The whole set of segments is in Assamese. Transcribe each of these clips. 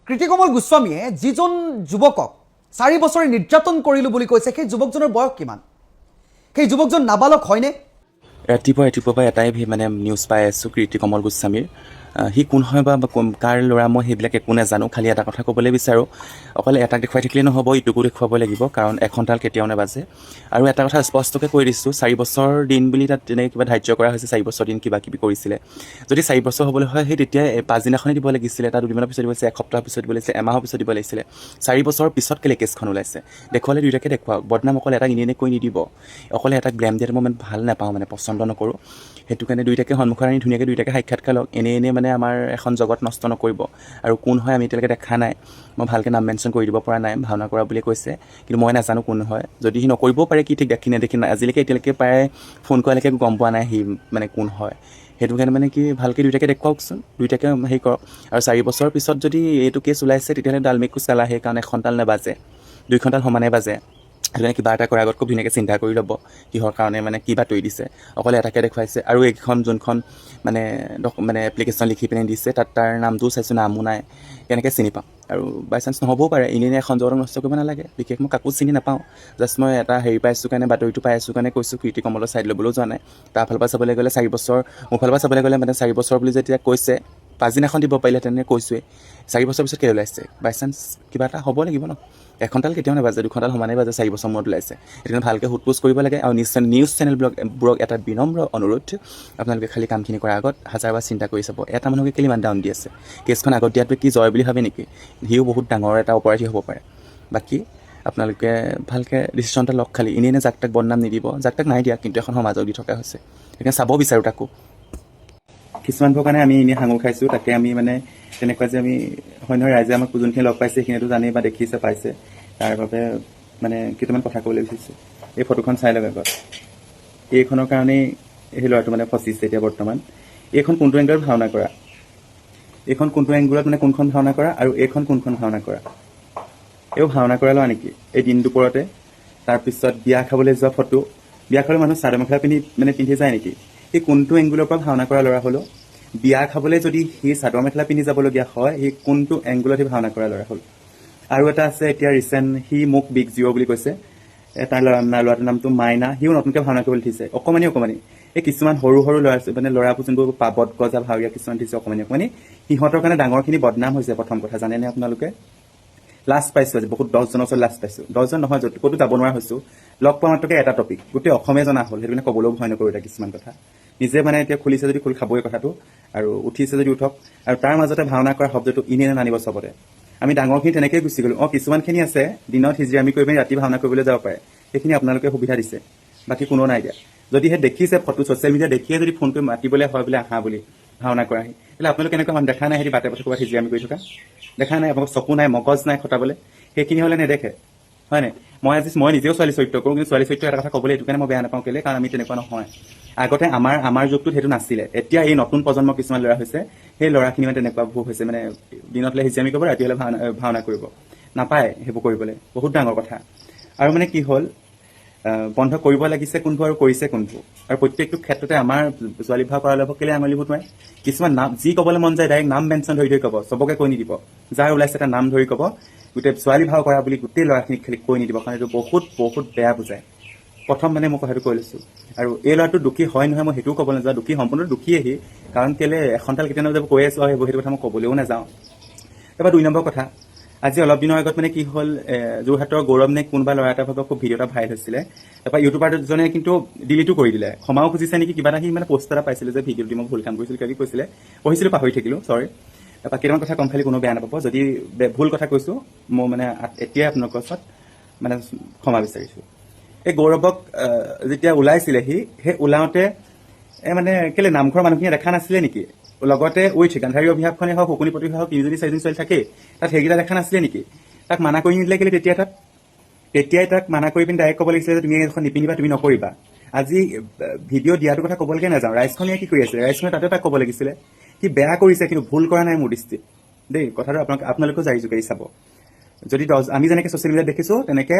কৃতিকমল গোস্বামীয়ে যিজন যুৱকক 4 বছৰে নিৰ্যাতন কৰিলো বুলি কৈছে সেই যুৱকজনৰ বয়স কিমান সেই যুৱকজন নাবালক হয়নে ৰাতিপুৱা এটাই মানে নিউজ পাই আছোঁ কৃতিকমল গোস্বামীৰ সি কোন হয় বা কাৰ ল'ৰা মই সেইবিলাক একো নাজানো খালি এটা কথা ক'বলৈ বিচাৰোঁ অকলে এটাক দেখুৱাই থাকিলে নহ'ব ইটোকো দেখুৱাব লাগিব কাৰণ এখন তাল কেতিয়াও নাবাজে আৰু এটা কথা স্পষ্টকৈ কৈ দিছোঁ 4 বছৰ দিন বুলি তাত তেনেকৈ কিবা ধাৰ্য কৰা হৈছে 4 বছৰ দিন কিবা কিবি কৰিছিলে যদি 4 বছৰ হ'বলৈ হয় সেই তেতিয়া পাছদিনাখনেই দিব লাগিছিলে তাৰ দুদিনমানৰ পিছত দিব লাগিছিলে এসপ্তাহৰ পিছত দিব লাগিছিলে এমাহৰ পিছত দিব লাগিছিলে 4 বছৰৰ পিছত কেলৈ কেছখন ওলাইছে দেখুৱালে দুয়োটাকে দেখুৱাওক বদনাম অকলে এটাক এনেই কৈ নিদিব অকলে এটাক ব্লেম দিয়াটো মই ভাল নাপাওঁ মানে পচন্দ নকৰোঁ সেইটো কাৰণে দুয়োটাকে সন্মুখত আনি ধুনীয়াকৈ দুয়োটাকে সাক্ষাৎকাৰ লওক এনেই মানে আমাৰ এখন জগত নষ্ট নকৰিব আৰু কোন হয় আমি এতিয়ালৈকে দেখা নাই মই ভালকৈ নাম মেনশ্যন কৰি দিব পৰা নাই ভাওনা কৰা বুলি কৈছে কিন্তু মই নাজানো কোন হয় যদি সি নকৰিবও পাৰে কি ঠিক দেখি নেদেখি নাই আজিলৈকে এতিয়ালৈকে প্ৰায় ফোন কৰালৈকে গম পোৱা নাই সি মানে কোন হয় সেইটো কাৰণে মানে কি ভালকৈ দুয়োটাকে দেখুৱাওকচোন দুয়োটাকে হেৰি কৰক আৰু 4 বছৰৰ পিছত যদি এইটো কেছ ওলাইছে তেতিয়াহ'লে ডালমেকো চালা সেইকাৰণে এখন তাল নাবাজে 2খন তাল সমানে বাজে সেইটো কাৰণে কিবা এটা কৰাৰ আগত খুব ধুনীয়াকৈ চিন্তা কৰি ল'ব কিহৰ কাৰণে মানে কিবা তৰি দিছে অকলে এটাকে দেখুৱাইছে আৰু এইখন যোনখন মানে এপ্লিকেশ্যন লিখি পিনে দিছে তাত তাৰ নামটোও চাইছোঁ নামো নাই কেনেকৈ চিনি পাম আৰু বাই চান্স নহ'বও পাৰে এনেই এখন জগতক নষ্ট কৰিব নালাগে বিশেষ মই কাকো চিনি নাপাওঁ জাষ্ট মই এটা হেৰি পাইছোঁ কাৰণে বাতৰিটো পাই আছোঁ কাৰণে কৈছোঁ কৃতিকমলৰ ছাইড ল'বলৈও যোৱা নাই তাৰ ফালৰ পৰা চাবলৈ গ'লে 4 বছৰ মোৰ ফালৰ পৰা চাবলৈ গ'লে মানে 4 বছৰ বুলি যেতিয়া কৈছে পাছদিনাখন দিব পাৰিলে তেনে কৈছোঁৱেই 4 বছৰ পিছত কেলৈ ওলাইছে বাই চান্স কিবা এটা হ'ব লাগিব ন এখন তাল কেতিয়াও নাবাজে 2খন তাল সমানেই বাজে 4 বছৰ মূৰত ওলাইছে সেইটো কাৰণে ভালকৈ সোধপোছ কৰিব লাগে আৰু নিউজ চেনেলবোৰক এটা বিনম্ৰ অনুৰোধ আপোনালোকে খালী কামখিনি কৰাৰ আগত হাজাৰবাৰ চিন্তা কৰি চাব এটা মানুহকে কেলৈ ইমান ডাউন দি আছে কেছখন আগত দিয়াটোৱে কি জয় বুলি ভাবে নেকি সিও বহুত ডাঙৰ এটা অপৰাধী হ'ব পাৰে বাকী আপোনালোকে ভালকৈ ডিচিশ্যন এটা লওক খালী এনেই যাক তাক বদনাম নিদিব যাক তাক নাই দিয়া কিন্তু এখন সমাজক দি থকা হৈছে সেইকাৰণে চাব বিচাৰোঁ তাকো কিছুমানবোৰৰ কাৰণে আমি এনেই সাঙুৰ খাইছোঁ তাকে আমি মানে তেনেকুৱা যে আমি হয় নহয় ৰাইজে আমাক যোনখিনি লগ পাইছে সেইখিনিতো জানেই বা দেখিছে পাইছে তাৰ বাবে মানে কেইটামান কথা ক'বলৈ বিচাৰিছোঁ এই ফটোখন চাই লওক আগত এইখনৰ কাৰণেই সেই ল'ৰাটো মানে ফচিছে এতিয়া বৰ্তমান এইখন কোনটো এংগলত ভাওনা কৰা এইখন কোনটো এংগলত মানে কোনখন ভাওনা কৰা আৰু এইখন কোনখন ভাওনা কৰা এইও ভাওনা কৰা লোৱা নেকি এই দিন দুপৰতে তাৰপিছত বিয়া খাবলৈ যোৱা ফটো বিয়া খাবলৈ মানুহ চাদৰ মেখেলা পিন্ধি যায় নেকি সেই কোনটো এংগুলৰ পৰা ভাওনা কৰা ল'ৰা হ'লো বিয়া খাবলৈ যদি সি চাদৰ মেখেলা পিন্ধি যাবলগীয়া হয় সেই কোনটো এংগুলত সি ভাওনা কৰা ল'ৰা হ'ল আৰু এটা আছে এতিয়া ৰিচেণ্ট সি মোক বিগ জিঅ' বুলি কৈছে তাৰ ল'ৰাটোৰ নামটো মাইনা সিও নতুনকৈ ভাওনা কৰিবলৈ উঠিছে অকণমানি এই কিছুমান সৰু ল'ৰা মানে ল'ৰাবোৰ যোনবোৰ পাবত গজা ভাৱৰীয়া কিছুমান দিছে অকণমানি সিহঁতৰ কাৰণে ডাঙৰখিনি বদনাম হৈছে প্ৰথম কথা জানেনে আপোনালোকে লাষ্ট পাইছোঁ আজি বহুত 10জনৰ ওচৰত লাষ্ট পাইছোঁ 10জন নহয় য'ত ক'তো যাব নোৱাৰা হৈছোঁ লগ পোৱা মাত্ৰকে এটা টপিক গোটেই অসমে জনা হ'ল সেইটো কাৰণে ক'বলৈও ভয় নকৰোঁ এতিয়া কিছুমান কথা নিজে মানে এতিয়া খুলিছে যদি খোল খাবই কথাটো আৰু উঠিছে যদি উঠক আৰু তাৰ মাজতে ভাওনা কৰা শব্দটো ইনে নানিব চবতে আমি ডাঙৰখিনি তেনেকৈয়ে গুচি গ'লোঁ কিছুমানখিনি আছে দিনত হিজিৰামি কৰি পিনি ৰাতি ভাওনা কৰিবলৈ যাব পাৰে সেইখিনি আপোনালোকে সুবিধা দিছে বাকী কোনো নাই দিয়া যদিহে দেখিছে ফটো ছ'চিয়েল মিডিয়া দেখিয়ে যদি ফোন কৰি মাতিবলৈ হয় বোলে আহা বুলি ভাওনা কৰাহি তেতিয়াহ'লে আপোনালোকে কেনেকুৱা মানুহ দেখা নাই সিহঁতি বাটে পথে ক'ৰবাত হিজিৰামি কৰি থকা দেখা নাই আপোনালোকৰ চকু নাই মগজ নাই খটাবলৈ সেইখিনি হ'লে নেদেখে হয় নাই মই নিজেও ছোৱালী চৰিত্ৰ কৰোঁ কিন্তু ছোৱালী চৰিত্ৰ এটা কথা ক'বলৈ এইটো কাৰণে মই বেয়া নাপাওঁ কেলৈ কাৰণ আমি তেনেকুৱা নহয় আগতে আমাৰ যুগটোত সেইটো নাছিলে এতিয়া এই নতুন প্ৰজন্মৰ কিছুমান ল'ৰা হৈছে সেই ল'ৰাখিনি মানে তেনেকুৱা ভোগ হৈছে মানে দিনত হ'লে হিজিৰামি কৰিব ৰাতি হ'লে ভাওনা কৰিব নাপায় সেইবোৰ কৰিবলৈ বহুত ডাঙৰ কথা আৰু মানে কি হ'ল বন্ধ কৰিব লাগিছে কোনবোৰ আৰু কৰিছে কোনবোৰ আৰু প্ৰত্যেকটো ক্ষেত্ৰতে আমাৰ ছোৱালী ভাও কৰা ল'ব কেলৈ আঙুলিবোৰ নোৱাৰে কিছুমান নাম যি ক'বলৈ মন যায় ডাইৰেক্ট নাম মেনশ্যন ধৰি ক'ব চবকে কৈ নিদিব যাৰ ওলাইছে এটা নাম ধৰি ক'ব গোটেই ছোৱালী ভাও কৰা বুলি গোটেই ল'ৰাখিনিক খালি কৈ নিদিব কাৰণ এইটো বহুত বেয়া বুজায় প্ৰথম মানে মই কথাটো কৈ লৈছোঁ আৰু এই ল'ৰাটো দুখী হয় নহয় মই সেইটোও ক'ব নাযাওঁ দুখী সম্পূৰ্ণ দুখীয়েহি কাৰণ কেলৈ এখন তাল কেতিয়া নাযাব কৈ আছোঁ আৰু সেইটো কথা মই ক'বলৈও নাযাওঁ তাৰপৰা 2 নম্বৰ কথা আজি অলপ দিনৰ আগত মানে কি হ'ল যোৰহাটৰ গৌৰৱ নে কোনোবা ল'ৰা এটা ভাগৰ খুব ভিডিঅ' এটা ভাইৰেল হৈছিলে তাৰপৰা ইউটিউবাৰজনে কিন্তু ডিলিটো কৰি দিলে ক্ষমাও খুজিছে নেকি কিবা এটা সি মানে পোষ্ট এটা পাইছিলে যে ভিডিঅ'টো মই ভুল কাম কৰিছিলোঁ কিবা কৈছিলে পঢ়িছিলোঁ পাহৰি থাকিলোঁ চৰি তাৰপৰা কেইটামান কথা কম খালি কোনো বেয়া নাপাব যদি ভুল কথা কৈছোঁ মই মানে এতিয়াই আপোনালোকৰ ওচৰত মানে ক্ষমা বিচাৰিছোঁ এই গৌৰৱক যেতিয়া ওলাইছিলে সেই ওলাওঁতে মানে কেলৈ নামঘৰৰ মানুহখিনিয়ে দেখা নাছিলে নেকি লগতে উইথ গান্ধাৰী অভিশাপখনে হওক শকুনি প্ৰতিভা হওক 3 4 ছোৱালী থাকেই তাত সেইকেইটা দেখা নাছিলে নেকি তাক মানা কৰি নিদিলে কেলৈ তেতিয়াই তাক মানা কৰি পিনি ডাইৰেক্ট ক'ব লাগিছিলে যে তুমি এখন নিপিন্ধিবা তুমি নকৰিবা আজি ভিডিঅ' দিয়াটোৰ কথা ক'বলৈকে নাযাওঁ ৰাইজখনে কি কৰি আছিলে ৰাইজখনে তাতে তাক ক'ব লাগিছিলে সি বেয়া কৰিছে কিন্তু ভুল কৰা নাই মোৰ দৃষ্টিত দেই কথাটো আপোনালোকেও জাৰি জোকাৰি চাব যদি আমি যেনেকৈ ছ'চিয়েল মিডিয়াত দেখিছোঁ তেনেকৈ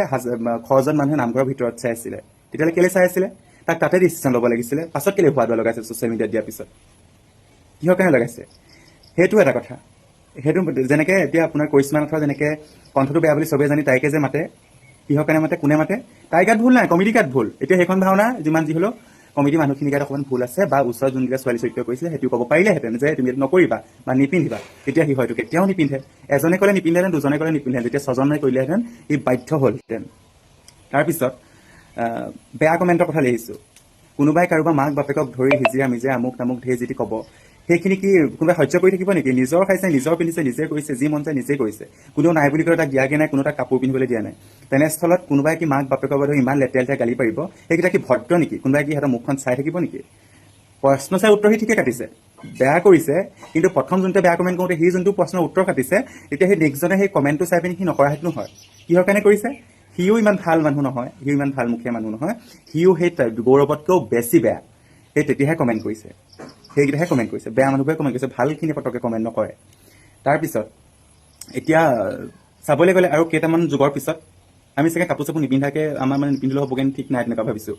100জন মানুহে নামঘৰৰ ভিতৰত চাই আছিলে তেতিয়াহ'লে কেলৈ চাই আছিলে তাক তাতে ডিচিশ্যন ল'ব লাগিছিলে পাছত কেলৈ হোৱা লগাইছে ছ'চিয়েল মিডিয়াত দিয়াৰ পিছত কিহৰ কাৰণে লগাইছে সেইটো এটা কথা সেইটো যেনেকৈ এতিয়া আপোনাৰ কৰিশ্মা নাথৰ যেনেকৈ কণ্ঠটো বেয়া বুলি চবেই জানি তাইকে যে মাতে, কিহৰ কাৰণে মাতে, কোনে মাতে, তাই গাত ভুল নাই, কমেডি গাত ভুল। এতিয়া সেইখন ভাওনা যিমান যি হ'লেও কমেডি মানুহখিনি গাত অকণমান ভুল আছে, বা ওচৰত যোনকেইটা ছোৱালী চৰিত্ৰ কৰিছিলে সেইটো ক'ব পাৰিলেহেঁতেন যে তুমি এইটো নকৰিবা বা নিপিন্ধিবা, তেতিয়া সি হয়তো কেতিয়াও নিপিন্ধে। এজনে ক'লে নিপিন্ধিলেহেঁতেন, দুজনে ক'লে নিপিন্ধিলেহেঁতেন, যেতিয়া ছজনে কৰিলেহেঁতেন সি বাধ্য হ'লহেঁতেন। তাৰপিছত বেয়া কমেণ্টৰ কথা লিখিছোঁ। কোনোবাই কাৰোবাৰ মাক বাপেকক ধৰি হিজিৰা মিজিৰা আমুক তামুক ঢেৰ যদি ক'ব, সেইখিনি কি কোনোবাই সহ্য কৰি থাকিব নেকি? নিজৰ খাইছে, নিজৰ পিন্ধিছে, নিজে কৰিছে, যি মন যায় নিজে কৰিছে, কোনেও নাই বুলি ক'লে তাক দিয়াগৈ নাই, কোনো তাক কাপোৰ পিন্ধিবলৈ দিয়া নাই। তেনেস্থলত কোনোবাই কি মাক বাপেকৰ ধৰি ইমান লেতেৰা লেতেৰা গালি পাৰিব? সেইকেইটা কি ভদ্ৰ নেকি? কোনোবাই কি সিহঁতৰ মুখখন চাই থাকিব নেকি? প্ৰশ্ন চাই উত্তৰ সি ঠিকে কাটিছে, বেয়া কৰিছে, কিন্তু প্ৰথম যোনটো বেয়া কমেণ্ট কৰোঁতে সি যোনটো প্ৰশ্নৰ উত্তৰ কাটিছে, তেতিয়া সেই নেক্সটজনে সেই কমেণ্টটো চাই পিনি সি নকৰা সেইটো নহয়। কিহৰ কাৰণে কৰিছে? সিও ইমান ভাল মানুহ নহয়, সিও ইমান ভাল মুখীয়া মানুহ নহয়, সিও সেই গৌৰৱতকৈও বেছি বেয়া। সেই তেতিয়াহে কমেণ্ট কৰিছে, সেইকেইটাহে কমেণ্ট কৰিছে, বেয়া মানুহবোৰে কমেণ্ট কৰিছে, ভালখিনি পটকে কমেণ্ট নকৰে। তাৰপিছত এতিয়া চাবলৈ গ'লে আৰু কেইটামান যুগৰ পিছত আমি চাগে কাপোৰ চাপোৰ নিপিন্ধাকৈ আমাৰ মানে নিপিন্ধিলেও হ'বগৈ ঠিক নাই, তেনেকুৱা ভাবিছোঁ।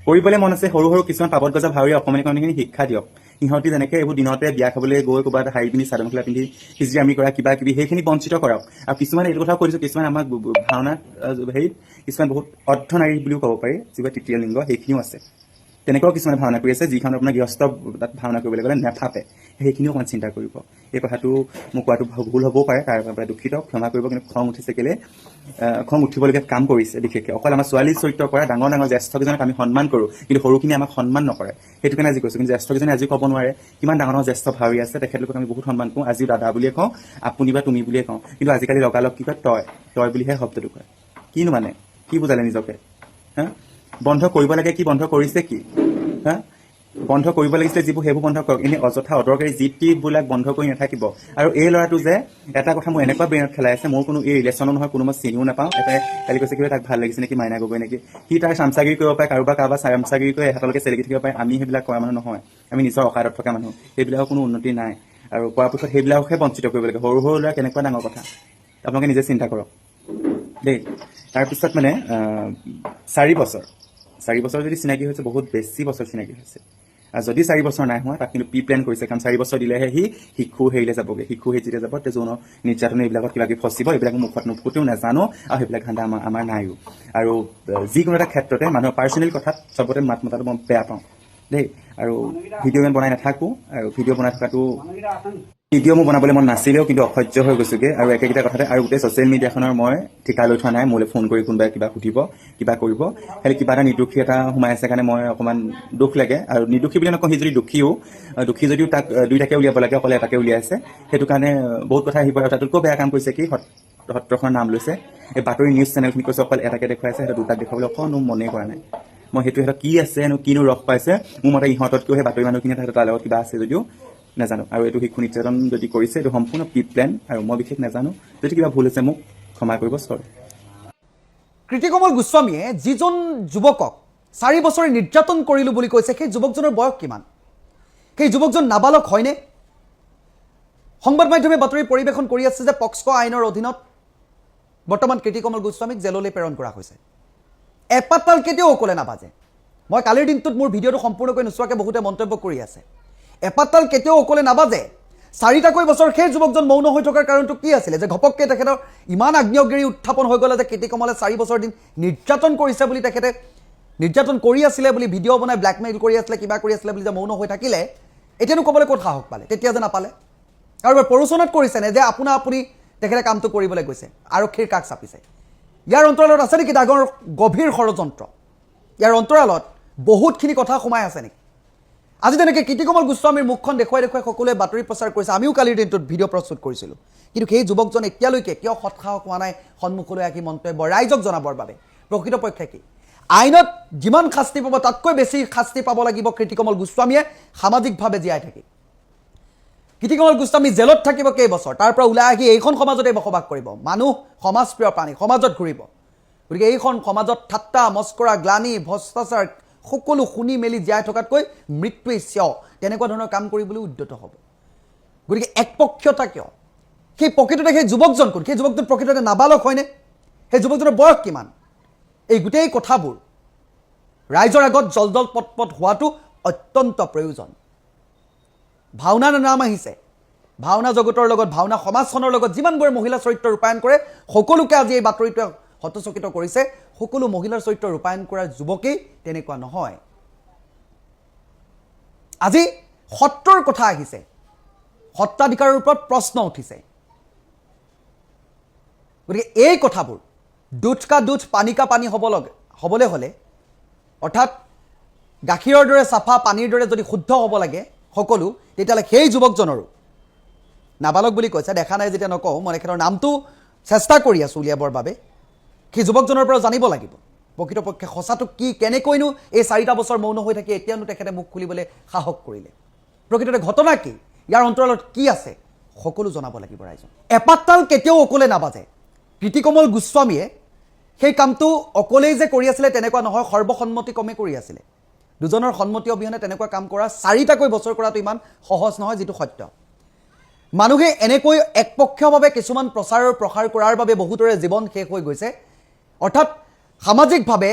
কৰিবলৈ মন আছে সৰু সৰু কিছুমান পাবত গজা ভাৱৰীয়া অকণমানি অকণমানিখিনি শিক্ষা দিয়ক। সিহঁতি যেনেকৈ এইবোৰ দিনতে বিয়া খাবলৈ গৈ ক'ৰবাত শাৰী পিন্ধি চাদৰ মেখেলা পিন্ধি হিজিৰামি কৰা কিবা কিবি সেইখিনি বঞ্চিত কৰক। আৰু কিছুমানে এইটো কথাও কৈছোঁ, কিছুমান আমাক ভাওনাত হেৰিত কিছুমান বহুত অৰ্ধনাৰী বুলিও ক'ব পাৰি, যিবোৰ তৃতীয় লিংগ, সেইখিনিও আছে। তেনেকুৱাও কিছুমানে ভাওনা কৰি আছে, যিখন আপোনাৰ গৃহস্থ তাত ভাওনা কৰিবলৈ গ'লে নেফাপে, সেইখিনিও অকণমান চিন্তা কৰিব। এই কথাটো মোক কোৱাটো ভুল হ'বও পাৰে, তাৰ বাবে দুখিত, ক্ষমা কৰিব। কিন্তু খং উঠিছে কেলে, খং উঠিবলগীয়া কাম কৰিছে বিশেষকৈ। অকল আমাৰ ছোৱালী চৰিত্ৰ কৰা ডাঙৰ ডাঙৰ জ্যেষ্ঠকেইজনক আমি সন্মান কৰোঁ, কিন্তু সৰুখিনি আমাক সন্মান নকৰে, সেইটো কাৰণে আজি কৈছোঁ। কিন্তু জ্যেষ্ঠকেইজনে আজি ক'ব নোৱাৰে, কিমান ডাঙৰ ডাঙৰ জ্যেষ্ঠ ভাৱী আছে, তেখেতলোকক আমি বহুত সন্মান কৰোঁ, আজিও দাদা বুলিয়ে কওঁ, আপুনি বা তুমি বুলিয়ে কওঁ। কিন্তু আজিকালি লগালগ কি কয়, তই তই বুলিহে শব্দটো কয়। কিনো মানে, কি বুজালে নিজকে? হা, বন্ধ কৰিব লাগে, কি বন্ধ কৰিছে কি? হা, বন্ধ কৰিব লাগিছিলে যিবোৰ সেইবোৰ বন্ধ কৰক। এনেই অযথা অদৰকাৰী যি টিবিলাক বন্ধ কৰি নাথাকিব। আৰু এই ল'ৰাটো যে এটা কথা মোৰ এনেকুৱা ব্ৰেইনত খেলাই আছে, মোৰ কোনো এই ৰিলেশ্যনো নহয়, কোনো মই চিনিও নাপাওঁ। এটাই কালি কৈছে কিবা তাক ভাল লাগিছে নেকি, মাইনা গগৈ নেকি, সি তাৰ চামচাগিৰি কৰিব পাৰে, কাৰোবাৰ চামচাগিৰি কৰি এহাতলৈকে চেলেকি থাকিব পাৰে। আমি সেইবিলাক কৰা মানুহ নহয়, আমি নিজৰ অকাদত থকা মানুহ, সেইবিলাকৰ কোনো উন্নতি নাই। আৰু পৰাপক্ষত সেইবিলাকহে বঞ্চিত কৰিব লাগে। সৰু সৰু ল'ৰা কেনেকুৱা ডাঙৰ কথা আপোনালোকে নিজে চিন্তা কৰক দেই। তাৰপিছত মানে 4 বছৰ যদি চিনাকি হৈছে, বহুত বেছি বছৰ চিনাকি হৈছে। আৰু যদি 4 বছৰ নাই হোৱা, তাক কিন্তু প্লেন কৰিছে, কাৰণ 4 বছৰ দিলেহে সি শিশু হেৰিলৈ যাবগৈ। শিশু হেৰি যেতিয়া যাব, তেতিয়া যৌন নিৰ্যাতন এইবিলাকত কিবা কিবি ফচিব, এইবিলাক মুখত নুফুটেও, নাজানো, আৰু সেইবিলাক ধান্দা আমাৰ নাইও। আৰু যিকোনো এটা ক্ষেত্ৰতে মানুহৰ পাৰ্চনেল কথাত চবতে মাত মতাটো মই বেয়া পাওঁ দেই। আৰু ভিডিঅ' ইমান বনাই নাথাকোঁ, আৰু ভিডিঅ' বনাই থকাটো ভিডিঅ' মোৰ বনাবলৈ মন নাছিলেও, কিন্তু অসহ্য হৈ গৈছোগৈ। আৰু একেকেইটা কথাতে আৰু গোটেই ছ'চিয়েল মিডিয়াখনৰ মই ঠিকা লৈ থোৱা নাই, মোলৈ ফোন কৰি কোনোবাই কিবা সুধিব, কিবা কৰিব, খালি কিবা এটা নিৰ্দোষী এটা সোমাই আছে কাৰণে মই অকণমান দুখ লাগে। আৰু নিৰ্দোষী বুলি নকওঁ, সি যদি দুখী যদিও তাক দুইটাকে উলিয়াব লাগে, অকলে এটাকে উলিয়াইছে, সেইটো কাৰণে বহুত কথা আহিব। আৰু তাতোতকৈ বেয়া কাম কৰিছে কি, সত্ৰখনৰ নাম লৈছে, এই বাতৰি নিউজ চেনেলখিনি কৈছে অকল এটাকে দেখুৱাইছে, সেইটো দুটাক দেখুৱাবলৈ অকণো মনেই কৰা নাই। মই সেইটো সিহঁতৰ কি আছে, কিনো ৰস পাইছে, মোৰ মতে ইহঁততকৈ সেই বাতৰি মানুহখিনিয়ে তাৰ লগত কিবা আছে যদিও নাজানো। আৰু এইটো শিশু নিৰ্যাতন যদি কৰিছে, এইটো সম্পূৰ্ণ প্ৰি প্লেন, আৰু মই বিশেষ নাজানো। যদি কিবা ভুল হৈছে মোক ক্ষমা কৰিব, চৰি। কৃতিকমল গোস্বামীয়ে যিজন যুৱকক 4 বছৰে নিৰ্যাতন কৰিলোঁ বুলি কৈছে, সেই যুৱকজনৰ বয়স কিমান? সেই যুৱকজন নাবালক হয়নে? সংবাদ মাধ্যমে বাতৰি পৰিৱেশন কৰি আছে যে পক্সো আইনৰ অধীনত বৰ্তমান কৃতিকমল গোস্বামীক জেললৈ প্ৰেৰণ কৰা হৈছে। এপাতাল কেতিয়াও অকলে নাবাজে। মই কালিৰ দিনটোত মোৰ ভিডিঅ'টো সম্পূৰ্ণকৈ নোচোৱাকৈ বহুতে মন্তব্য কৰি আছে। এপাতাল কেতিয়াও অকলে নাবাজে। 4টাকৈ বছৰ সেই যুৱকজন মৌন হৈ থকাৰ কাৰণটো কি আছিলে? যে ঘপককৈ তেখেতৰ ইমান আগ্নেয়গিৰি উত্থাপন হৈ গ'লে যে কৃতিকমলে 4 বছৰ দিন নিৰ্যাতন কৰিছে বুলি, তেখেতে নিৰ্যাতন কৰি আছিলে বুলি ভিডিঅ' বনাই ব্লেকমেইল কৰি আছিলে, কিবা কৰি আছিলে বুলি যে মৌন হৈ থাকিলে, এতিয়ানো ক'বলৈ ক'ত সাহস পালে? তেতিয়া যে নাপালে। কাৰোবাৰ প্ৰৰোচনাত কৰিছেনে যে আপুনি তেখেতে কামটো কৰিবলৈ গৈছে, আৰক্ষীৰ কাষ চাপিছে? ইয়াৰ অন্তৰালত আছে নেকি ডাঙৰ গভীৰ ষড়যন্ত্ৰ? ইয়াৰ অন্তৰালত বহুতখিনি কথা সোমাই আছে নেকি? আজি তেনেকৈ কৃতিকমল গোস্বামীৰ মুখখন দেখুৱাই সকলোৱে বাতৰি প্ৰচাৰ কৰিছে। আমিও কালিৰ দিনটোত ভিডিঅ' প্ৰস্তুত কৰিছিলোঁ, কিন্তু সেই যুৱকজন এতিয়ালৈকে কিয় সৎসাহস হোৱা নাই সন্মুখলৈ আহি মন্তব্য ৰাইজক জনাবৰ বাবে? প্ৰকৃতপক্ষে কি আইনত যিমান শাস্তি পাব তাতকৈ বেছি শাস্তি পাব লাগিব কৃতিকমল গোস্বামীয়ে সামাজিকভাৱে জীয়াই থাকি। কৃতিকমল গোস্বামী জেলত থাকিব কেইবছৰ, তাৰ পৰা ওলাই আহি এইখন সমাজতে বসবাস কৰিব। মানুহ সমাজপ্ৰিয় প্ৰাণী, সমাজত ঘূৰিব। গতিকে এইখন সমাজত ঠাট্টা মস্কৰা গ্লানি ভ্ৰষ্টাচাৰ সকলো শুনি মেলি জীয়াই থকাতকৈ মৃত্যুৱে চিয় তেনেকুৱা ধৰণৰ কাম কৰিবলৈ উদ্যত হ'ব। গতিকে একপক্ষীয়তা কিয়? সেই প্ৰকৃততে সেই যুৱকজন কোন? সেই যুৱকজন প্ৰকৃততে নাবালক হয়নে? সেই যুৱকজনৰ বয়স কিমান? এই গোটেই কথাবোৰ ৰাইজৰ আগত জলজল পটপট হোৱাটো অত্যন্ত প্ৰয়োজন। ভাওনাৰ নাম আহিছে, ভাওনা জগতৰ লগত ভাওনা সমাজখনৰ লগত যিমানবোৰ মহিলা চৰিত্ৰ ৰূপায়ণ কৰে সকলোকে আজি এই বাতৰিটোৱে হতচকিত কৰিছে সকলো মহিলাৰ চৰিত্ৰ ৰূপায়ণ কৰা যুৱকেই তেনেকুৱা নহয় আজি সত্ৰৰ কথা আহিছে সত্ৰাধিকাৰৰ ওপৰত প্ৰশ্ন উঠিছে গতিকে এই কথাবোৰ দুধ কা দুধ পানী কা পানী হ'বলৈ হ'লে অৰ্থাৎ গাখীৰৰ দৰে চাফা পানীৰ দৰে যদি শুদ্ধ হ'ব লাগে সকলো তেতিয়াহ'লে সেই যুৱকজনৰো নাবালক বুলি কৈছে দেখা নাই যেতিয়া নকওঁ মই তেখেতৰ নামটো চেষ্টা কৰি আছোঁ উলিয়াবৰ বাবে সেই যুৱকজনৰ পৰা জানিব লাগিব প্ৰকৃতপক্ষে সঁচাটো কি কেনেকৈনো এই 4টা বছৰ মৌন হৈ থাকি এতিয়ানো তেখেতে মুখ খুলিবলৈ সাহস কৰিলে প্ৰকৃততে ঘটনা কি ইয়াৰ অন্তৰালত কি আছে সকলো জনাব লাগিব ৰাইজক এপাততাল কেতিয়াও অকলে নাবাজে কৃতিকমল গোস্বামীয়ে সেই কামটো অকলেই যে কৰি আছিলে তেনেকুৱা নহয় সৰ্বসন্মতি কমে কৰি আছিলে দুজনৰ সন্মতি অবিহনে তেনেকুৱা কাম কৰা 4টাকৈ বছৰ কৰাটো ইমান সহজ নহয় যিটো সত্য মানুহে এনেকৈ একপক্ষীয়ভাৱে কিছুমান প্ৰসাৰ কৰাৰ বাবে বহুতৰে জীৱন শেষ হৈ গৈছে অৰ্থাৎ সামাজিকভাৱে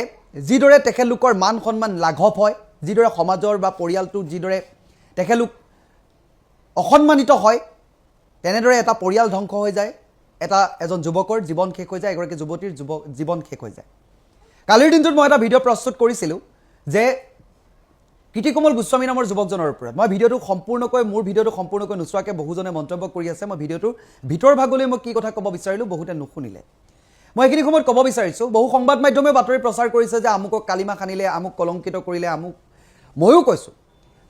যিদৰে তেখেতলোকৰ মান সন্মান লাঘৱ হয় যিদৰে সমাজৰ বা পৰিয়ালটো যিদৰে তেখেতলোক অসন্মানিত হয় তেনেদৰে এটা পৰিয়াল ধ্বংস হৈ যায় এজন যুৱকৰ জীৱন শেষ হৈ যায় এগৰাকী যুৱতীৰ জীৱন শেষ হৈ যায় কালিৰ দিনটোত মই এটা ভিডিঅ' প্ৰস্তুত কৰিছিলোঁ যে কৃতিকমল গোস্বামী নামৰ যুৱকজনৰ ওপৰত মই ভিডিঅ'টো সম্পূৰ্ণকৈ নোচোৱাকৈ বহুজনে মন্তব্য কৰি আছে মই ভিডিঅ'টোৰ ভিতৰ ভাগলৈ মই কি কথা ক'ব বিচাৰিলোঁ বহুতে নুশুনিলে মই এইখিনি সময়ত ক'ব বিচাৰিছোঁ বহু সংবাদ মাধ্যমে বাতৰি প্ৰচাৰ কৰিছে যে আমুকক কালিমা খানিলে আমুক কলংকিত কৰিলে আমুক ময়ো কৈছোঁ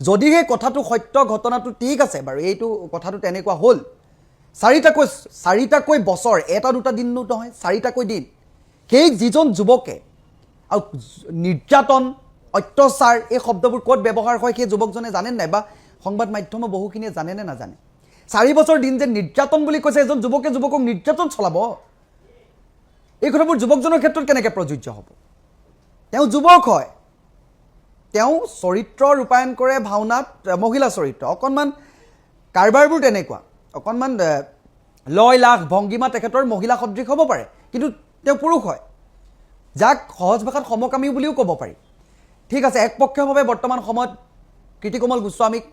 যদিহে কথাটো সত্য ঘটনাটো ঠিক আছে বাৰু এইটো কথাটো তেনেকুৱা হ'ল 4টাকৈ বছৰ এটা দুটা দিন নহয় 4টাকৈ দিন সেই যিজন যুৱকে আৰু নিৰ্যাতন অত্যাচাৰ এই শব্দবোৰ ক'ত ব্যৱহাৰ হয় সেই যুৱকজনে জানে নাই বা সংবাদ মাধ্যমৰ বহুখিনিয়ে জানে নে নাজানে 4 বছৰ দিন যে নিৰ্যাতন বুলি কৈছে এজন যুৱকক নিৰ্যাতন চলাব এই কথাবোৰ যুৱকজনৰ ক্ষেত্ৰত কেনেকৈ প্ৰযোজ্য হ'ব তেওঁ যুৱক হয় তেওঁ চৰিত্ৰ ৰূপায়ণ কৰে ভাওনাত মহিলা চৰিত্ৰ অকণমান কাৰবাৰবোৰ তেনেকুৱা অকণমান লয় লাখ ভংগীমা তেখেতৰ মহিলা সদৃশ হ'ব পাৰে কিন্তু তেওঁ পুৰুষ হয় যাক সহজ ভাষাত সমকামী বুলিও ক'ব পাৰি ঠিক আছে একপক্ষীয়ভাৱে বৰ্তমান সময়ত কৃতিকমল গোস্বামীক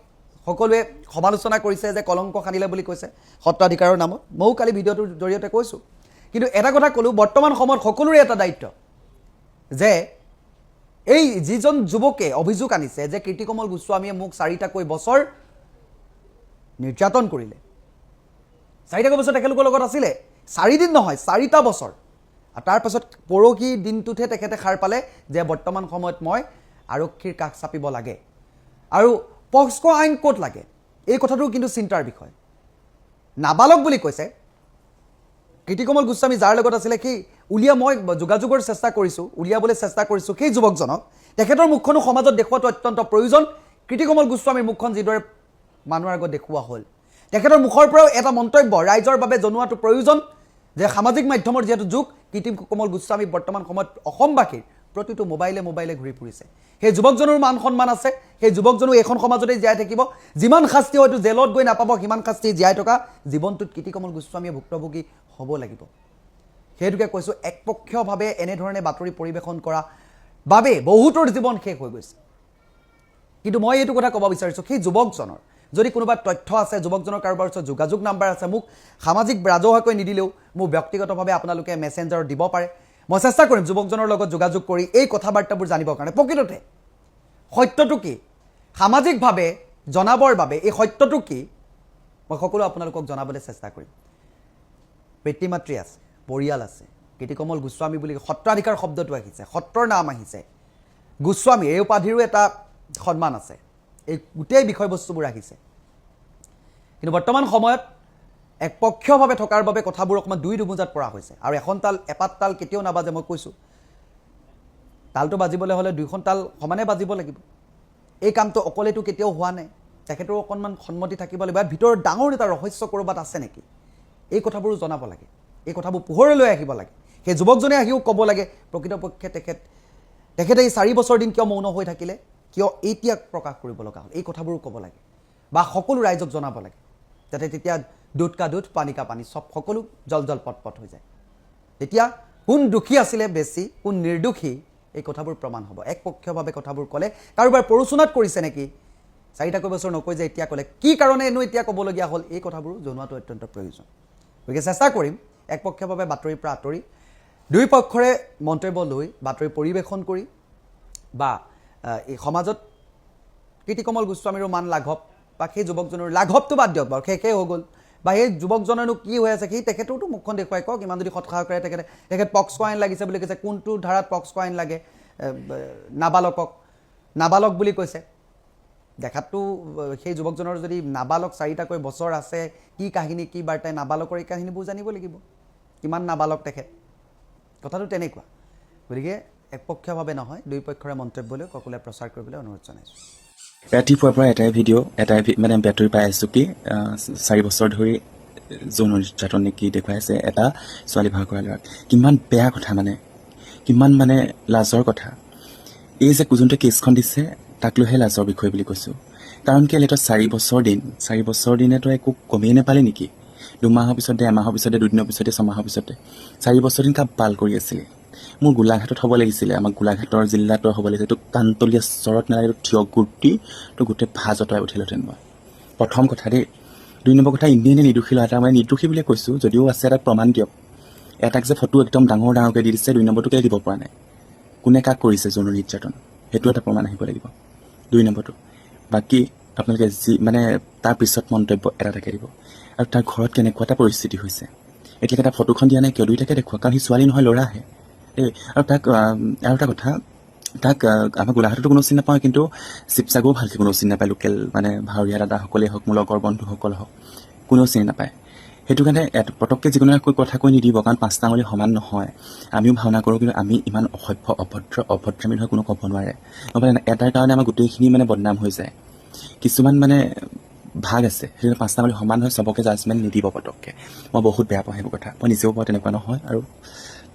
সকলোৱে সমালোচনা কৰিছে যে কলংক খানিলে বুলি কৈছে সত্ৰাধিকাৰৰ নামত ময়ো কালি ভিডিঅ'টোৰ জৰিয়তে কৈছোঁ কিন্তু এটা কথা ক'লোঁ বৰ্তমান সময়ত সকলোৰে এটা দায়িত্ব যে এই যিজন যুৱকে অভিযোগ আনিছে যে কৃতিকমল গোস্বামীয়ে মোক 4টাকৈ বছৰ নিৰ্যাতন কৰিলে 4টাকৈ বছৰ তেখেতলোকৰ লগত আছিলে 4 দিন নহয় 4টা বছৰ আৰু তাৰপাছত পৰহি দিনটোতহে তেখেতে সাৰ পালে যে বৰ্তমান সময়ত মই আৰক্ষীৰ কাষ চাপিব লাগে আৰু পক্সক আইন ক'ত লাগে এই কথাটো কিন্তু চিন্তাৰ বিষয় নাবালক বুলি কৈছে কৃতিকমল গোস্বামী যাৰ লগত আছিলে কি মই যোগাযোগৰ চেষ্টা কৰিছোঁ উলিয়াবলৈ চেষ্টা কৰিছোঁ সেই যুৱকজনক তেখেতৰ মুখখনো সমাজত দেখুৱাটো অত্যন্ত প্ৰয়োজন কৃতিকমল গোস্বামীৰ মুখখন যিদৰে মানুহৰ আগত দেখুওৱা হ'ল তেখেতৰ মুখৰ পৰাও এটা মন্তব্য ৰাইজৰ বাবে জনোৱাটো প্ৰয়োজন যে সামাজিক মাধ্যমৰ যিহেতু যুগ কৃতিকমল গোস্বামী বৰ্তমান সময়ত অসমবাসীৰ প্ৰতিটো মোবাইলে ঘূৰি ফুৰিছে সেই যুৱকজনৰ মান সন্মান আছে সেই যুৱকজনো এখন সমাজতে জীয়াই থাকিব যিমান শাস্তি হয়তো জেলত গৈ নাপাব সিমান শাস্তি জীয়াই থকা জীৱনটোত কৃতিকমল গোস্বামীয়ে ভুক্তভোগী হ'ব লাগিব সেইটোকে কৈছোঁ একপক্ষীয়ভাৱে এনেধৰণে বাতৰি পৰিৱেশন কৰা বাবে বহুতৰ জীৱন শেষ হৈ গৈছে কিন্তু মই এইটো কথা ক'ব বিচাৰিছোঁ সেই যুৱকজনৰ যদি কোনোবা তথ্য আছে যুৱকজনৰ কাৰোবাৰ ওচৰত যোগাযোগ নাম্বাৰ আছে মোক সামাজিক ৰাজহুৱাকৈ নিদিলেও মোক ব্যক্তিগতভাৱে আপোনালোকে মেছেঞ্জাৰত দিব পাৰে মই চেষ্টা কৰিম যুৱকজনৰ লগত যোগাযোগ কৰি এই কথা বাৰ্তাবোৰ জানিবৰ কাৰণে প্ৰকৃততে সত্যটো কি সামাজিকভাৱে জনাবৰ বাবে এই সত্যটো কি মই সকলো আপোনালোকক জনাবলৈ চেষ্টা কৰিম পিতৃ মাতৃ আছে পৰিয়াল আছে কৃতিকমল গোস্বামী বুলি সত্ৰাধিকাৰ শব্দটো আহিছে সত্ৰৰ নাম আহিছে গোস্বামী এই উপাধিৰো এটা সন্মান আছে এই গোটেই বিষয়বস্তুবোৰ আহিছে কিন্তু বৰ্তমান সময়ত একপক্ষীয়ভাৱে থকাৰ বাবে কথাবোৰ অকণমান দুই দুমুজাত পৰা হৈছে আৰু এখন তাল এপাত তাল কেতিয়াও নাবাজে মই কৈছোঁ তালটো বাজিবলৈ হ'লে দুইখন তাল সমানে বাজিব লাগিব এই কামটো অকলেতো কেতিয়াও হোৱা নাই তেখেতৰ অকণমান সন্মতি থাকিব লাগিব ভিতৰত ডাঙৰ এটা ৰহস্য ক'ৰবাত আছে নেকি এই কথাবোৰো জনাব লাগে এই কথাবোৰ পোহৰলৈ আহিব লাগে সেই যুৱকজনে আহিও ক'ব লাগে প্ৰকৃতপক্ষে তেখেতে এই 4 বছৰ দিন কিয় মৌন হৈ থাকিলে কিয় এতিয়া প্ৰকাশ কৰিব লগা হ'ল এই কথাবোৰো ক'ব লাগে বা সকলো ৰাইজক জনাব লাগে যাতে তেতিয়া দুধ কা দুধ পানী কা পানী সব সকলো জল পট হৈ যায় তেতিয়া কোন দুখী আছিলে বেছি কোন নিৰ্দোষী এই কথাবোৰ প্ৰমাণ হ'ব একপক্ষীয়ভাৱে কথাবোৰ ক'লে কাৰোবাৰ পৰচুনাত কৰিছে নেকি 4টা বছৰ নকৈ যে এতিয়া ক'লে কি কাৰণে এনো এতিয়া ক'বলগীয়া হ'ল এই কথাবোৰ জনোৱাটো অত্যন্ত প্ৰয়োজন গতিকে চেষ্টা কৰিম একপক্ষীয়ভাৱে বাতৰিৰ পৰা আঁতৰি দুই পক্ষৰে মন্তব্য লৈ বাতৰি পৰিৱেশন কৰি বা এই সমাজত কীৰ্তিকমল গোস্বামীৰো মান লাঘৱ বা সেই যুৱকজনৰ লাঘৱটো বাদ দিয়ক বাৰু শেষে হৈ গ'ল বা সেই যুৱকজনেনো কি হৈ আছে সেই তেখেতৰতো মুখখন দেখুৱাই কওক ইমান যদি সৎসাহ কৰে তেখেত পক্সো আইন লাগিছে বুলি কৈছে কোনটো ধাৰাত পক্সো আইন লাগে নাবালক বুলি কৈছে দেখাততো সেই যুৱকজনৰ যদি নাবালক 4টাকৈ বছৰ আছে কি কাহিনী কি বাৰ্তাই নাবালকৰ এই কাহিনীবোৰ জানিব লাগিব কিমান নাবালক তেখেত কথাটো তেনেকুৱা গতিকে একপক্ষীয়ভাৱে নহয় দুই পক্ষৰে মন্তব্য লৈ সকলোৱে প্ৰচাৰ কৰিবলৈ অনুৰোধ জনাইছোঁ ৰাতিপুৱাৰ পৰা এটাই ভিডিঅ' মানে বাতৰি পাই আছোঁ কি 4 বছৰ ধৰি যৌন নিৰ্যাতন নেকি দেখুৱাই আছে এটা ছোৱালী ভাগ কৰা ল'ৰাক কিমান বেয়া কথা মানে কিমান মানে লাজৰ কথা এই যে যোনটো কেছখন দিছে তাক লৈহে লাজৰ বিষয় বুলি কৈছোঁ কাৰণ কেলৈ তো 4 বছৰ দিনেতো একো কমেই নাপালে নেকি 2 মাহৰ পিছতে এমাহৰ পিছতে 2 দিনৰ পিছতে 6 মাহৰ পিছতে 4 বছৰ দিন কাপ পাল কৰি আছিলে মোৰ গোলাঘাটত হ'ব লাগিছিলে আমাক গোলাঘাটৰ জিলাতো হ'ব লাগিছিলে তো কান্তলীয়া চৰত নালাগে থিয় গুটি তো গোটেই ভাজ অতৰাই উঠিলহেঁতেন মই প্ৰথম কথা দেই 2 নম্বৰ কথা ইণ্ডিয়ানে নিৰ্দোষী ল'ৰা এটা মই নিৰ্দোষী বুলিয়ে কৈছোঁ যদিও আছে এটা প্ৰমাণ দিয়ক এটাক যে ফটো একদম ডাঙৰকৈ দি দিছে 2 নম্বৰটো কেলৈ দিব পৰা নাই কোনে কাক কৰিছে যৌন নিৰ্যাতন সেইটো এটা প্ৰমাণ আহিব লাগিব 2 নম্বৰটো বাকী আপোনালোকে যি মানে তাৰ পিছত মন্তব্য এটা দিব আৰু তাৰ ঘৰত কেনেকুৱা এটা পৰিস্থিতি হৈছে এতিয়ালৈকে এটা ফটোখন দিয়া নাই কিয় 2টাকে দেখুৱা কাৰণ সি ছোৱালী নহয় ল'ৰাহে আৰু তাক আৰু এটা কথা তাক আমাৰ গোলাঘাটতো কোনো চিনি নাপাওঁ কিন্তু শিৱসাগৰো ভালকৈ কোনো চিনি নাপায় লোকেল মানে ভাৱৰীয়া দাদাসকলেই হওক মোৰ লগৰ বন্ধুসকল হওক কোনেও চিনি নাপায় সেইটো কাৰণে পটককৈ যিকোনো কথা কৈ নিদিব কাৰণ 5টা আঙুলি সমান নহয় আমিও ভাওনা কৰোঁ কিন্তু আমি ইমান অসভ্য অভদ্ৰামী নহয় কোনো ক'ব নোৱাৰে নহ'লে এটাৰ কাৰণে আমাৰ গোটেইখিনি মানে বদনাম হৈ যায় কিছুমান মানে ভাগ আছে সেইটো 5টা আঙুলি সমান হয় চবকে জাজমেণ্ট নিদিব পটককৈ মই বহুত বেয়া পাওঁ সেইবোৰ কথা মই নিজেও পাওঁ তেনেকুৱা নহয় আৰু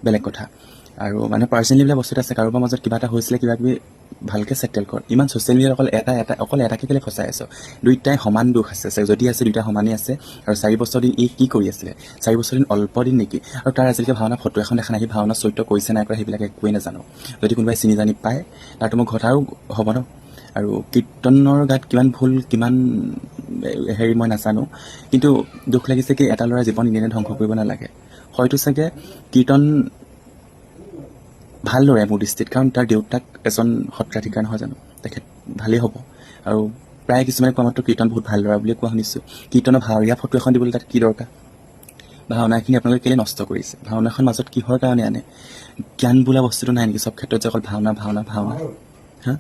বেলেগ কথা আৰু মানে পাৰ্চনেলি বিলাক বস্তু আছে কাৰোবাৰ মাজত কিবা এটা হৈছিলে কিবা কিবি ভালকৈ চেটেল কৰ ইমান ছ'চিয়েল মিডিয়াত অকল এটাকে কেলৈ ফচাই আছ 2টাই সমান দুখ আছে যদি আছে 2টা সমানেই আছে আৰু 4 বছৰ দিন এই কি কৰি আছিলে 4 বছৰ দিন অল্প দিন নেকি আৰু তাৰ আজিলৈকে ভাওনা ফটো এখন দেখা নাই সি ভাওনা চৰিত্ৰ কৰিছে নাই কৰা সেইবিলাক একোৱেই নাজানো যদি কোনোবাই চিনি জানি পায় তাৰতো মোৰ ঘৰত আৰু হ'ব ন আৰু কীৰ্তনৰ গাত কিমান ভুল কিমান হেৰি মই নাজানো কিন্তু দুখ লাগিছে কি এটা ল'ৰা জীৱন এনেই ধ্বংস কৰিব নালাগে হয়তো চাগে কীৰ্তন ভাল ল'ৰাই মোৰ দৃষ্টিত কাৰণ তাৰ দেউতাক এজন সত্ৰাধিকাৰ নহয় জানো তেখেত ভালেই হ'ব আৰু প্ৰায় কিছুমানে কোৱা মাত্ৰ কীৰ্তন বহুত ভাল ল'ৰা বুলি কোৱা শুনিছোঁ কীৰ্তনৰ ভাৱৰীয়া ফটো এখন দিবলৈ তাত কি দৰকাৰ ভাওনাখিনি আপোনালোকে কেলৈ নষ্ট কৰিছে ভাওনাখন মাজত কিহৰ কাৰণে আনে জ্ঞান বোলা বস্তুটো নাই নেকি চব ক্ষেত্ৰত যে অকল ভাওনা হা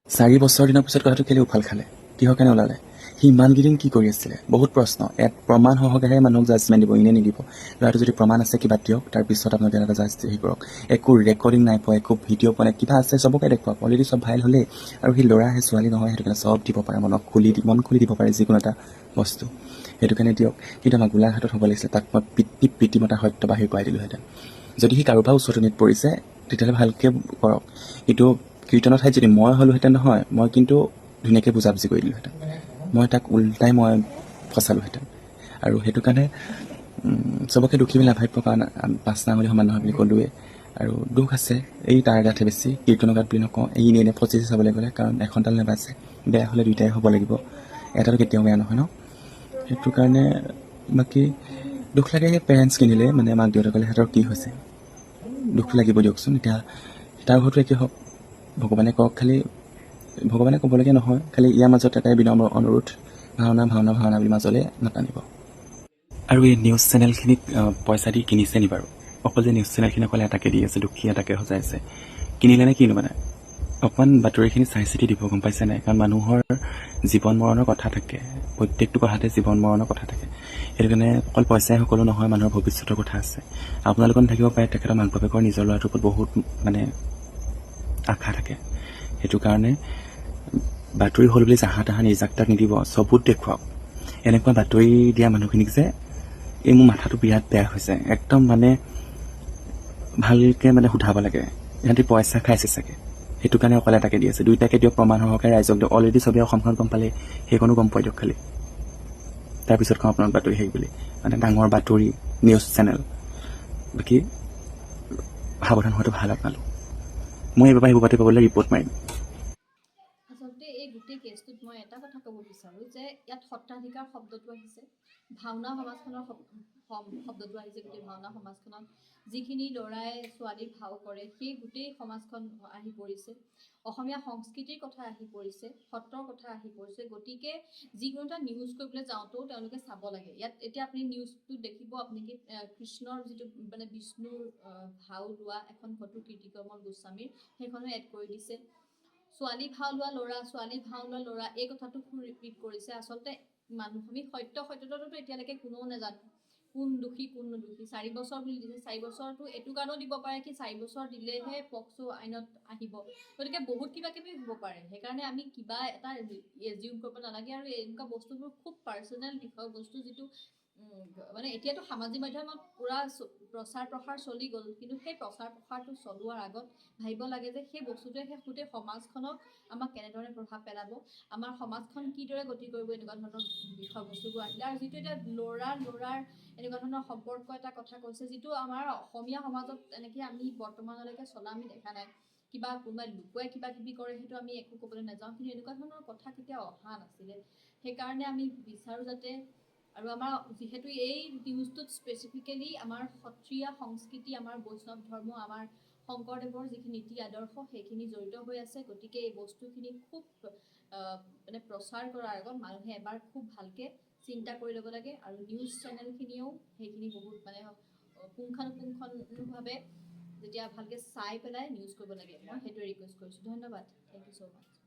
4 বছৰ দিনৰ পিছত কথাটো কেলৈ উফাল খালে কিহৰ কাৰণে ওলালে সি ইমানকেইদিন কি কৰি আছিলে বহুত প্ৰশ্ন ইয়াত প্ৰমাণ সহকাৰে মানুহক জাজমেণ্ট দিব এনেই নিদিব ল'ৰাটো যদি প্ৰমাণ আছে কিবা দিয়ক তাৰপিছত আপোনালোকে এটা জাজ হেৰি কৰক একো ৰেকৰ্ডিং নাই পোৱা একো ভিডিঅ' পোৱা নাই কিবা আছে চবকে দেখুৱাওক অলৰেডি চব ভাইৰেল হ'লেই আৰু সি ল'ৰা আহে ছোৱালী নহয় সেইটো কাৰণে চব দিব পাৰে মন খুলি দিব পাৰে যিকোনো এটা বস্তু সেইটো কাৰণে দিয়ক কিন্তু আমাৰ গোলাঘাটত হ'ব লাগিছিলে তাক মই পিতৃমতা সত্য বাহিৰ কৰাই দিলোঁহেঁতেন যদি সি কাৰোবাৰ উচতনিত পৰিছে তেতিয়াহ'লে ভালকৈ কৰক কিন্তু কীৰ্তনৰ ঠাইত যদি মই হ'লোহেঁতেন নহয় মই কিন্তু ধুনীয়াকৈ বুজাবুজি কৰি দিলোঁহেঁতেন মই তাক উল্টাই মই ফচালোহেঁতেন আৰু সেইটো কাৰণে চবকে দুখী বুলি নাভাবিব কাৰণ 5টা আঙুলি সমান নহয় বুলি ক'লোৱে আৰু দুখ আছে এই তাৰ গাতহে বেছি কীৰ্তনৰ গাত বুলি নকওঁ এই এনেই ফচিছে চাবলৈ গ'লে কাৰণ এখনডাল নেবাজে বেয়া হ'লে 2টাই হ'ব লাগিব এটাতো কেতিয়াও বেয়া নহয় ন সেইটো কাৰণে বাকী দুখ লাগে পেৰেণ্টছ কিনিলে মানে মাক দেউতাকলে সিহঁতৰ কি হৈছে দুখ লাগিব দিয়কচোন এতিয়া তাৰ ঘৰতো একেই হওক ভগৱানে কওক খালি ভগৱানে ক'বলগীয়া নহয় খালি ইয়াৰ মাজত এটাই বিনম্ৰ অনুৰোধ ভাওনা বুলি মাজলৈ নাটানিব আৰু এই নিউজ চেনেলখিনিক পইচা দি কিনিছে নি বাৰু অকল যে নিউজ চেনেলখিনি অকল এটাকে দি আছে দুখী এটাকে সজাইছে কিনিলে নে কিনো মানে অকণমান বাতৰিখিনি চাই চিতি দিব গম পাইছে নাই কাৰণ মানুহৰ জীৱন মৰণৰ কথা থাকে প্ৰত্যেকটো কথাতে জীৱন মৰণৰ কথা থাকে সেইটো কাৰণে অকল পইচাই সকলো নহয় মানুহৰ ভৱিষ্যতৰ কথা আছে আপোনালোকৰ থাকিব পাৰে তেখেতৰ মাক বাপেকৰ নিজৰ ল'ৰাটোৰ ওপৰত বহুত মানে আশা থাকে সেইটো কাৰণে বাতৰি হ'ল বুলি জাহা তাহা নিজাক তাক নিদিব চবুত দেখুৱাওক এনেকুৱা বাতৰি দিয়া মানুহখিনিক যে এই মোৰ মাথাটো বিৰাট বেয়া হৈছে একদম মানে ভালকৈ মানে সোধাব লাগে সিহঁতি পইচা খাইছে চাগে সেইটো কাৰণে অকলে এটাকে দি আছে 2টাকে দিয়ক প্ৰমাণ সহকাৰে ৰাইজক দিয়ক অলৰেডি চবেই অসমখন গম পালে সেইকণো গম পাই দিয়ক খালি তাৰপিছত কওঁ আপোনাক বাতৰি সেই বুলি মানে ডাঙৰ বাতৰি নিউজ চেনেল বাকী সাৱধান হোৱাটো ভাল আপোনালোক মই এইবাৰ সেইবোৰ বাতৰি পাবলৈ ৰিপৰ্ট মাৰিম আচলতে এই গোটেই কেছটোত মই এটা কথা কথা ক'ব বিচাৰোঁ যে ইয়াত সত্ৰাধিকাৰ শব্দটো আহিছে, ভাওনা সমাজখনৰ শব্দটো আহিছে। গোটেই ভাওনা সমাজখনত যিখিনি ল'ৰাই ছোৱালীৰ ভাও কৰে সেই গোটেই সমাজখন আহি পৰিছে। অসমীয়া সংস্কৃতিৰ কথা আহি পৰিছে, সত্ৰৰ কথা আহি পৰিছে। গতিকে যিকোনো এটা নিউজ কৰিবলৈ যাওঁতেও তেওঁলোকে চাব লাগে। ইয়াত এতিয়া আপুনি নিউজটো দেখিব, আপুনি কি কৃষ্ণৰ যিটো মানে বিষ্ণুৰ ভাও লোৱা এখন ফটো কীৰ্তিকমল গোস্বামীৰ, সেইখনো এড কৰি দিছে। ছোৱালী ভাও লোৱা ল'ৰা, ছোৱালী ভাও লোৱা ল'ৰা, এই কথাটো ৰিপিট কৰিছে। আচলতে আমি সত্যতাটোতো এতিয়ালৈকে কোনেও নাজানো কোন দোষী কোন নুদোষী। 4 বছৰ বুলি দিছে, 4 বছৰটো এইটো কাৰণেও দিব পাৰে কি 4 বছৰ দিলেহে পক্সো আইনত আহিব। গতিকে বহুত কিবা কিবি হ'ব পাৰে। সেইকাৰণে আমি কিবা এটা এজিউম কৰিব নালাগে। আৰু এনেকুৱা বস্তুবোৰ খুব পাৰ্চনেল বিষয়বস্তু, যিটো মানে এতিয়াতো সামাজিক মাধ্যমত পুৰা প্ৰচাৰ প্ৰসাৰ চলি গ'ল, কিন্তু সেই প্ৰচাৰ প্ৰসাৰটো চলোৱাৰ আগত ভাবিব লাগে যে সেই বস্তুটোৱে সেই গোটেই সমাজখনক আমাক কেনেধৰণে প্ৰভাৱ পেলাব, আমাৰ সমাজখন কিদৰে গতি কৰিব এনেকুৱা ধৰণৰ বিষয়বস্তুবোৰ আহিলে। আৰু যিটো এতিয়া ল'ৰাৰ এনেকুৱা ধৰণৰ সম্পৰ্ক এটা কথা কৈছে, যিটো আমাৰ অসমীয়া সমাজত এনেকৈ আমি বৰ্তমানলৈকে চলা আমি দেখা নাই। কিবা কোনোবাই লুকুৱাই কিবা কিবি কৰে, সেইটো আমি একো ক'বলৈ নাযাওঁ, কিন্তু এনেকুৱা ধৰণৰ কথা কেতিয়াও অহা নাছিলে। সেইকাৰণে আমি বিচাৰোঁ যাতে, আৰু আমাৰ যিহেতু এই নিউজটোত স্পেচিফিকেলি আমাৰ সত্ৰীয়া সংস্কৃতি, আমাৰ বৈষ্ণৱ ধৰ্ম, আমাৰ শংকৰদেৱৰ যিখিনি নীতি আদৰ্শ সেইখিনি জড়িত হৈ আছে। গতিকে এই বস্তুখিনি খুব মানে প্ৰচাৰ কৰাৰ আগত মানুহে এবাৰ খুব ভালকৈ চিন্তা কৰি ল'ব লাগে। আৰু নিউজ চেনেলখিনিয়েও সেইখিনি বহুত মানে পুংখানুপুংখভাৱে যেতিয়া ভালকৈ চাই পেলাই নিউজ কৰিব লাগে। মই সেইটোৱে ৰিকুৱেষ্ট কৰিছোঁ। ধন্যবাদ। Thank you so' much.